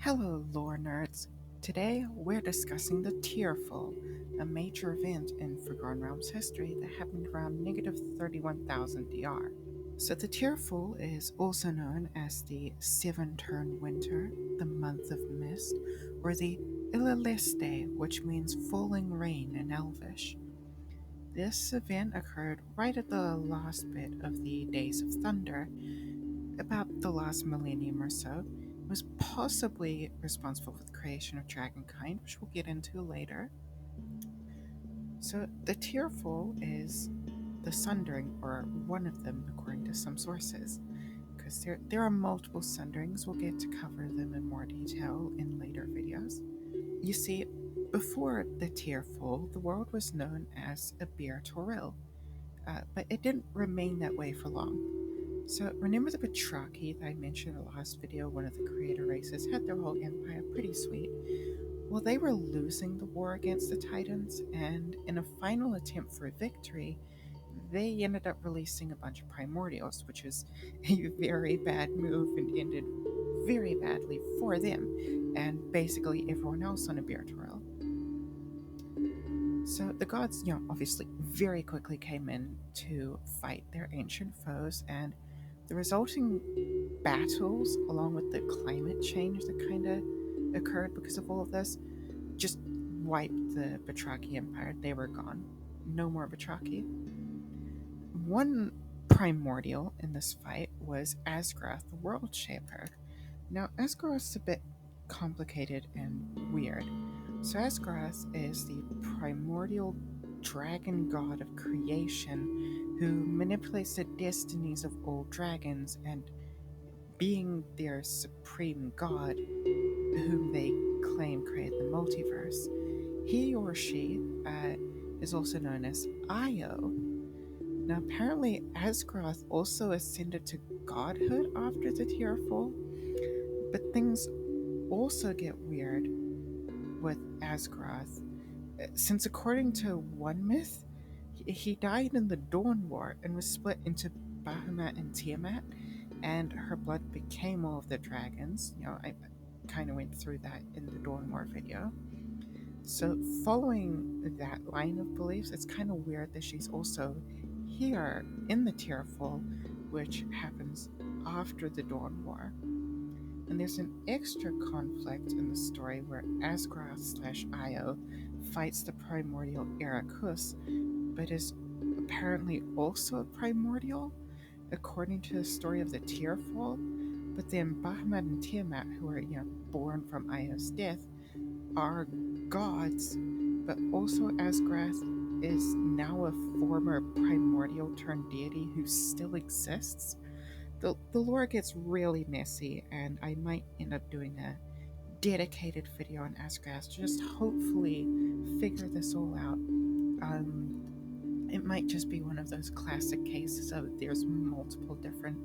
Hello, lore nerds. Today we're discussing the Tearful, a major event in Forgotten Realms history that happened around negative 31,000 DR. So, the Tearful is also known as the Seven Turn Winter, the Month of Mist, or the Ilaleste, which means falling rain in Elvish. This event occurred right at the last bit of the Days of Thunder, about the last millennium or so. It was possibly responsible for the creation of dragonkind, which we'll get into later. So the Tearful is the sundering, or one of them according to some sources, because there are multiple sunderings. We'll get to cover them in more detail in later videos. You see, before the Tearful, the world was known as Abeir and Toril, but it didn't remain that way for long. So remember the Batraki that I mentioned in the last video? One of the creator races had their whole empire pretty sweet. Well, they were losing the war against the Titans, and in a final attempt for a victory, they ended up releasing a bunch of primordials, which was a very bad move and ended very badly for them and basically everyone else on Abeir Toril. So the gods, obviously very quickly came in to fight their ancient foes, and the resulting battles, along with the climate change that kind of occurred because of all of this, just wiped the Batraki Empire. They were gone. No more Batraki. One primordial in this fight was Asgorath, the World Shaper. Now, Asgorath's a bit complicated and weird. So, Asgorath is the primordial dragon god of creation who manipulates the destinies of all dragons, and being their supreme god, whom they claim created the multiverse, he or she is also known as Io. Now, apparently, Asgorath also ascended to godhood after the Tearful, but things also get weird with Asgorath, since according to one myth, he died in the Dawn War and was split into Bahamut and Tiamat, and her blood became all of the dragons. I kind of went through that in the Dawn War video. So, following that line of beliefs, it's kind of weird that she's also here in the Tearful, which happens after the Dawn War. And there's an extra conflict in the story where Asgorath/Io fights the primordial Erakus, but is apparently also a primordial, according to the story of the Tearfall. But then Bahamut and Tiamat, who are born from Io's death, are gods, but also Asgorath is now a former primordial turned deity who still exists. The lore gets really messy, and I might end up doing a dedicated video on Asgorath to just hopefully figure this all out. It might just be one of those classic cases of there's multiple different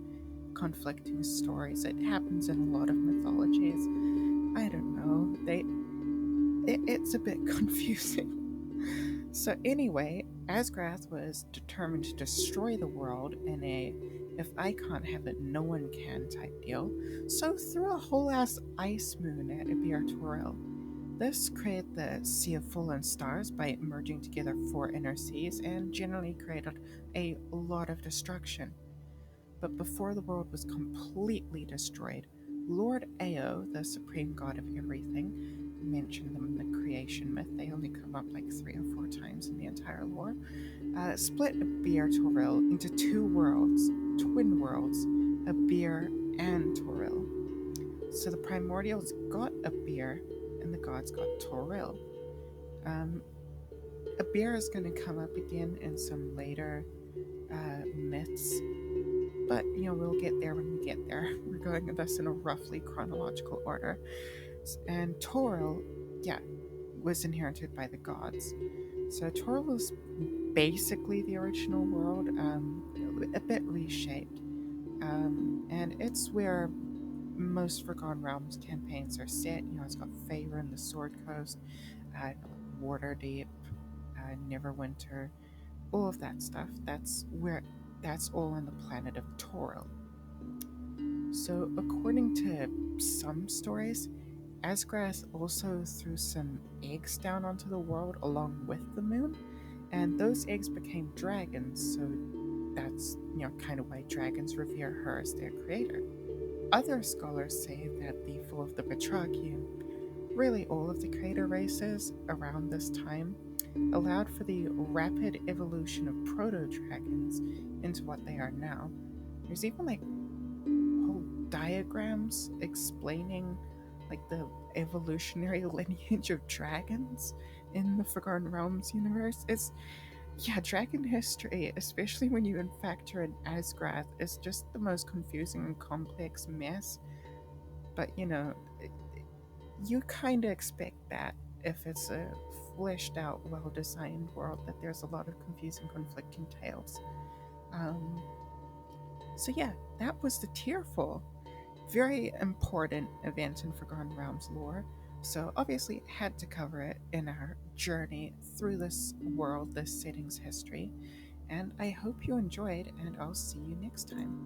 conflicting stories. It happens in a lot of mythologies. I don't know. It's a bit confusing. So anyway, Asgorath was determined to destroy the world in a if I can't have it, no one can type deal. So threw a whole ass ice moon at Abeir and Toril. This created the Sea of Fallen Stars by merging together four inner seas and generally created a lot of destruction. But before the world was completely destroyed, Lord Ao, the supreme god of everything, mentioned them in the creation myth. They only come up like 3 or 4 times in the entire lore. Split Abeir Toril into 2 worlds, twin worlds, Abeir and Toril. So the primordials got Abeir, and the gods got Toril. Abeir is going to come up again in some later myths, but we'll get there when we get there. We're going with this in a roughly chronological order. And Toril, was inherited by the gods. So Toril was basically the original world, a bit reshaped, and it's where most Forgotten Realms campaigns are set. It's got Favor and the Sword Coast, Waterdeep, Neverwinter, all of that stuff. That's all on the planet of Toril. So according to some stories, Asgorath also threw some eggs down onto the world along with the moon, and those eggs became dragons, so that's kind of why dragons revere her as their creator. Other scholars say that the fall of the Batraki, and really all of the creator races around this time, allowed for the rapid evolution of proto dragons into what they are now. There's even like whole diagrams explaining like the evolutionary lineage of dragons in the Forgotten Realms universe. It's Yeah, dragon history, especially when you factor in Asgrath, is just the most confusing and complex mess. But you kind of expect that if it's a fleshed out, well designed world, that there's a lot of confusing, conflicting tales. Um, so, yeah, that was the Tearful. Very important event in Forgotten Realms lore. So, obviously, had to cover it in our journey through this world, this setting's history. And I hope you enjoyed, and I'll see you next time.